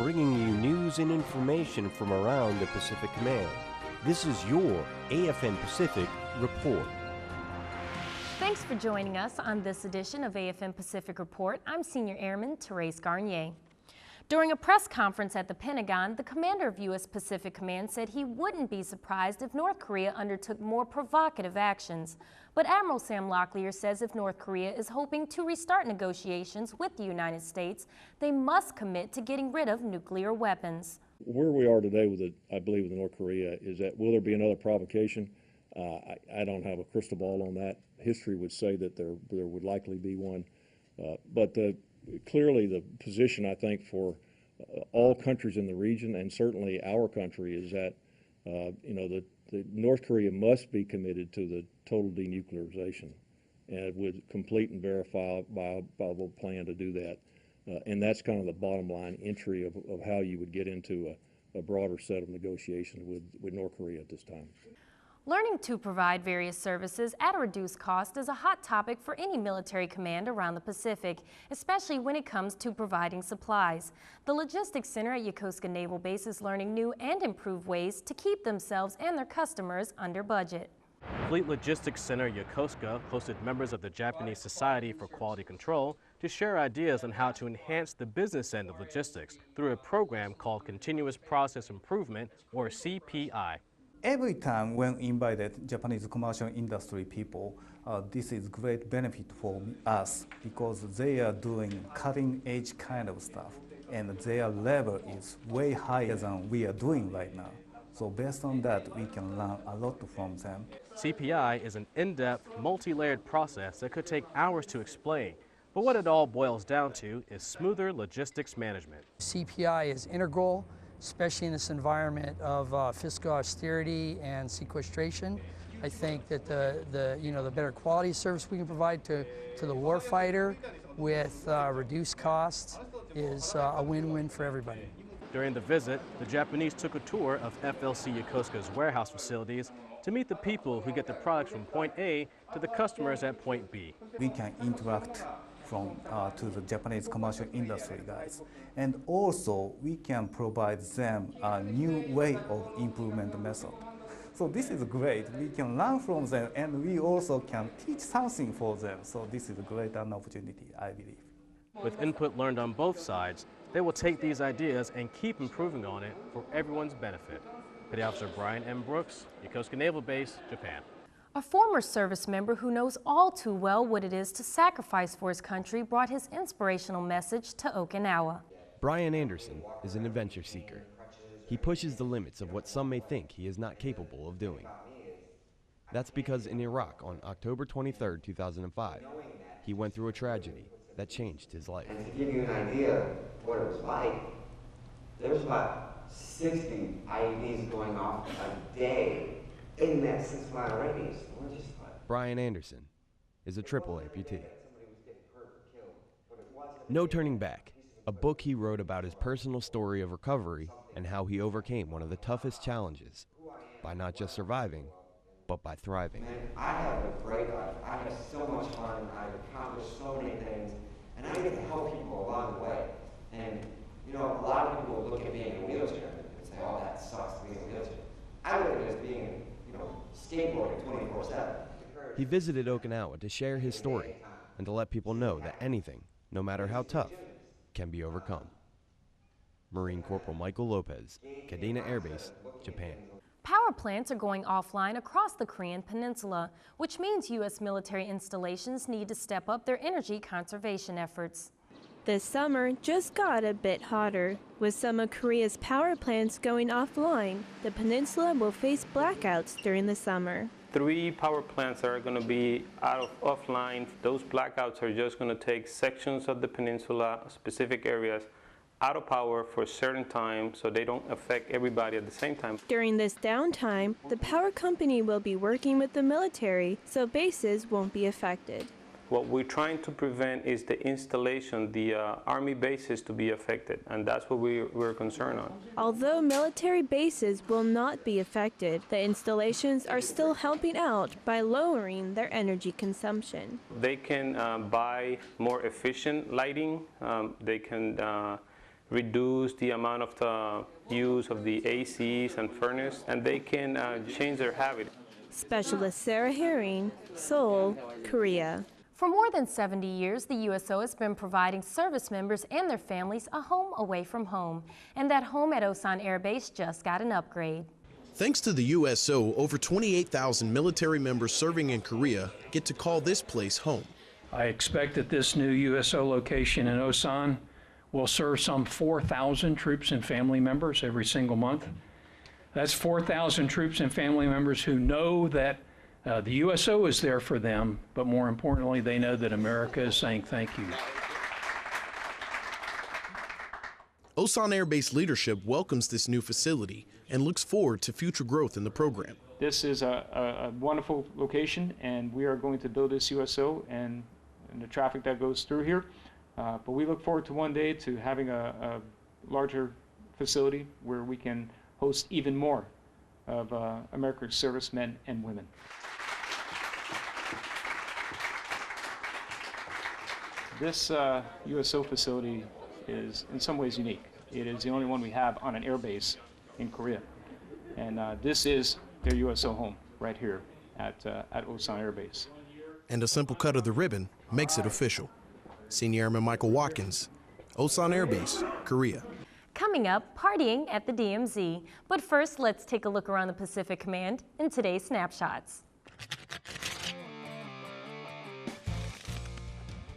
bringing you news and information from around the Pacific Command. This is your AFN Pacific Report. Thanks for joining us on this edition of AFN Pacific Report. I'm Senior Airman Therese Garnier. During a press conference at the Pentagon, the commander of U.S. Pacific Command said he wouldn't be surprised if North Korea undertook more provocative actions. But Admiral Sam Locklear says if North Korea is hoping to restart negotiations with the United States, they must commit to getting rid of nuclear weapons. Where we are today with I believe with North Korea is that will there be another provocation? I don't have a crystal ball on that. History would say that there would likely be one. But clearly the position, I think, for all countries in the region and certainly our country is that the North Korea must be committed to the total denuclearization and with complete and verifiable plan to do that. And that's kind of the bottom line entry of how you would get into a broader set of negotiations with North Korea at this time. Learning to provide various services at a reduced cost is a hot topic for any military command around the Pacific, especially when it comes to providing supplies. The Logistics Center at Yokosuka Naval Base is learning new and improved ways to keep themselves and their customers under budget. Fleet Logistics Center Yokosuka hosted members of the Japanese Society for Quality Control to share ideas on how to enhance the business end of logistics through a program called Continuous Process Improvement, or CPI. Every time when invited Japanese commercial industry people, this is great benefit for us because they are doing cutting edge kind of stuff and their level is way higher than we are doing right now. So based on that, we can learn a lot from them. CPI is an in-depth, multi-layered process that could take hours to explain. But what it all boils down to is smoother logistics management. CPI is integral, especially in this environment of fiscal austerity and sequestration. I think that the better quality service we can provide to the warfighter with reduced costs is a win-win for everybody. During the visit, the Japanese took a tour of FLC Yokosuka's warehouse facilities to meet the people who get the products from point A to the customers at point B. We can interact to the Japanese commercial industry guys. And also, we can provide them a new way of improvement method. So this is great. We can learn from them, and we also can teach something for them. So this is a great opportunity, I believe. With input learned on both sides, they will take these ideas and keep improving on it for everyone's benefit. Petty Officer Brian M. Brooks, Yokosuka Naval Base, Japan. A former service member who knows all too well what it is to sacrifice for his country brought his inspirational message to Okinawa. Brian Anderson is an adventure seeker. He pushes the limits of what some may think he is not capable of doing. That's because in Iraq on October 23, 2005, he went through a tragedy that changed his life. And to give you an idea of what it was like, there's about 60 IEDs going off a day in that 6-mile radius. We're just like... Brian Anderson is a triple amputee. No Turning Back, a book he wrote about his personal story of recovery and how he overcame one of the toughest challenges by not just surviving, but by thriving. Man, I have a great life. I have so much fun. I've accomplished so many things, and I get to help people along the way. And, a lot of people look at being in a wheelchair and say, oh, that sucks to be in a wheelchair. I look at it as being, skateboarding 24/7. He visited Okinawa to share his story and to let people know that anything, no matter how tough, can be overcome. Marine Corporal Michael Lopez, Kadena Air Base, Japan. Power plants are going offline across the Korean peninsula, which means U.S. military installations need to step up their energy conservation efforts. This summer just got a bit hotter. With some of Korea's power plants going offline, the peninsula will face blackouts during the summer. 3 power plants are going to be offline. Those blackouts are just going to take sections of the peninsula, specific areas, out of power for a certain time so they don't affect everybody at the same time. During this downtime, the power company will be working with the military so bases won't be affected. What we're trying to prevent is the installation, the Army bases to be affected, and that's what we're concerned on. Although military bases will not be affected, the installations are still helping out by lowering their energy consumption. They can buy more efficient lighting. They can reduce the amount of the use of the ACs and furnace, and they can change their habit. Specialist Sarah Herring, Seoul, Korea. For more than 70 years, the USO has been providing service members and their families a home away from home. And that home at Osan Air Base just got an upgrade. Thanks to the USO, over 28,000 military members serving in Korea get to call this place home. I expect that this new USO location in Osan will serve some 4,000 troops and family members every single month. That's 4,000 troops and family members who know that the USO is there for them, but more importantly, they know that America is saying thank you. Osan Air Base leadership welcomes this new facility and looks forward to future growth in the program. This is a wonderful location, and we are going to build this USO and the traffic that goes through here. But we look forward to one day to having a larger facility where we can host even more of America's servicemen and women. This USO facility is in some ways unique. It is the only one we have on an air base in Korea. And this is their USO home right here at Osan Air Base. And a simple cut of the ribbon makes it official. Senior Airman Michael Watkins, Osan Air Base, Korea. Coming up, partying at the DMZ. But first, let's take a look around the Pacific Command in today's Snapshots.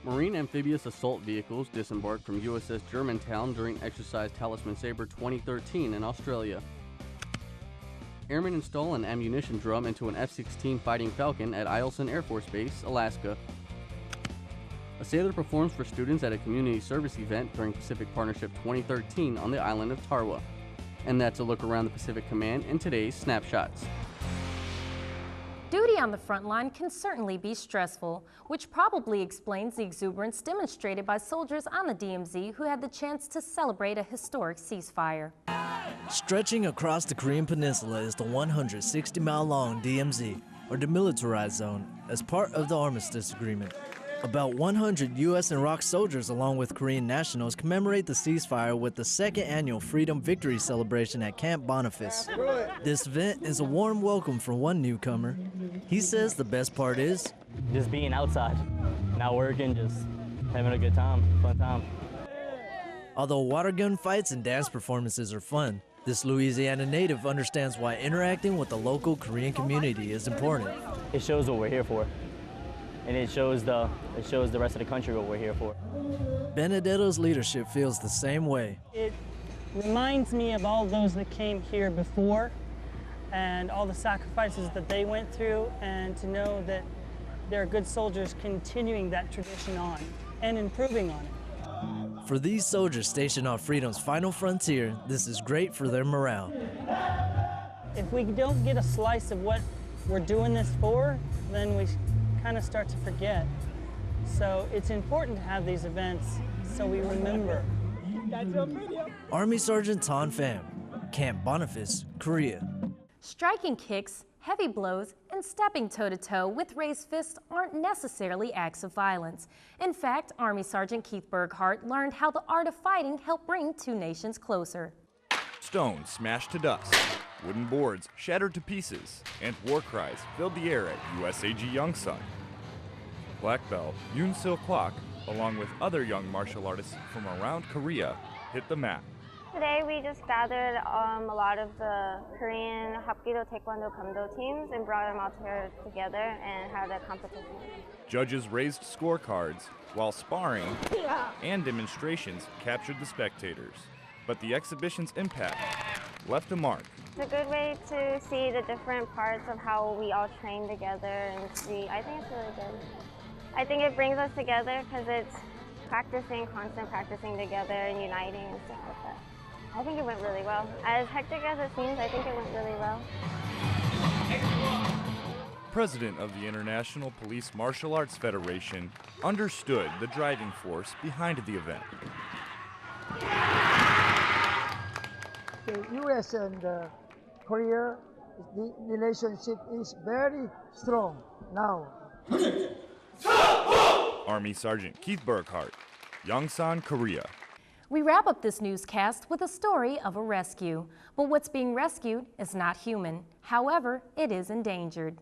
Marine amphibious assault vehicles disembarked from USS Germantown during Exercise Talisman Sabre 2013 in Australia. Airmen install an ammunition drum into an F-16 Fighting Falcon at Eielson Air Force Base, Alaska. A sailor performs for students at a community service event during Pacific Partnership 2013 on the island of Tarawa. And that's a look around the Pacific Command in today's Snapshots. Duty on the front line can certainly be stressful, which probably explains the exuberance demonstrated by soldiers on the DMZ who had the chance to celebrate a historic ceasefire. Stretching across the Korean Peninsula is the 160-mile-long DMZ, or Demilitarized Zone, as part of the Armistice Agreement. About 100 U.S. and ROK soldiers along with Korean nationals commemorate the ceasefire with the second annual Freedom Victory celebration at Camp Boniface. This event is a warm welcome for one newcomer. He says the best part is just being outside, not working, just having a good time, fun time. Although water gun fights and dance performances are fun, this Louisiana native understands why interacting with the local Korean community is important. It shows what we're here for. And it shows the rest of the country what we're here for. Benedetto's leadership feels the same way. It reminds me of all those that came here before and all the sacrifices that they went through, and to know that there are good soldiers continuing that tradition on and improving on it. For these soldiers stationed on freedom's final frontier, this is great for their morale. If we don't get a slice of what we're doing this for, then we kind of start to forget. So it's important to have these events so we remember. Army Sergeant Ton Pham, Camp Boniface, Korea. Striking kicks, heavy blows, and stepping toe-to-toe with raised fists aren't necessarily acts of violence. In fact, Army Sergeant Keith Burghardt learned how the art of fighting helped bring two nations closer. Stones smashed to dust, wooden boards shattered to pieces, and war cries filled the air at USAG Yongsan. Black belt Yoon Sil Kwak, along with other young martial artists from around Korea, hit the mat. Today we just gathered a lot of the Korean Hapkido Taekwondo Kamdo teams and brought them all together and had a competition. Judges raised scorecards, while sparring and demonstrations captured the spectators. But the exhibition's impact left a mark. It's a good way to see the different parts of how we all train together, and I think it's really good. I think it brings us together because it's constant practicing together and uniting and stuff like that. I think it went really well. As hectic as it seems, I think it went really well. President of the International Police Martial Arts Federation understood the driving force behind the event. The U.S. and Korea, the relationship is very strong now. Army Sergeant Keith Burghardt, Yongsan, Korea. We wrap up this newscast with a story of a rescue. But what's being rescued is not human. However, it is endangered.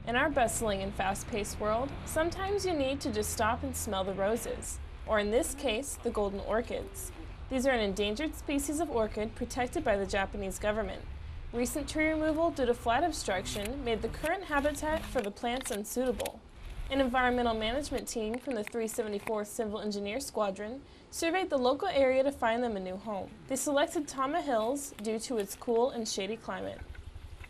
In our bustling and fast-paced world, sometimes you need to just stop and smell the roses, or in this case, the golden orchids. These are an endangered species of orchid protected by the Japanese government. Recent tree removal due to flight obstruction made the current habitat for the plants unsuitable. An environmental management team from the 374th Civil Engineer Squadron surveyed the local area to find them a new home. They selected Tama Hills due to its cool and shady climate.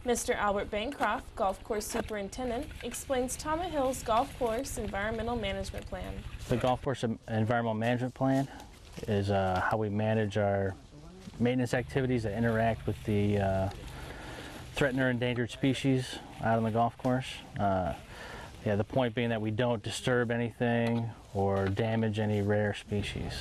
Mr. Albert Bancroft, Golf Course Superintendent, explains Tama Hills Golf Course Environmental Management Plan. The Golf Course Environmental Management Plan is how we manage our maintenance activities that interact with the threatened or endangered species out on the golf course. The point being that we don't disturb anything or damage any rare species.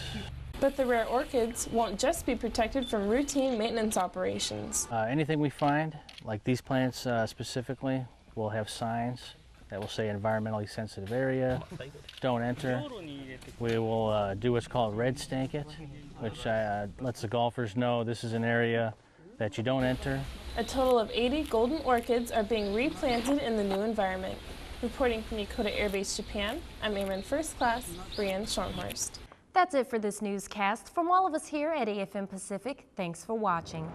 But the rare orchids won't just be protected from routine maintenance operations. Anything we find, like these plants specifically, will have signs that will say environmentally sensitive area, don't enter. We will do what's called red stank it, which lets the golfers know this is an area that you don't enter. A total of 80 golden orchids are being replanted in the new environment. Reporting from Yokota Air Base, Japan, I'm Airman First Class Brienne Schornhorst. That's it for this newscast. From all of us here at AFM Pacific, thanks for watching.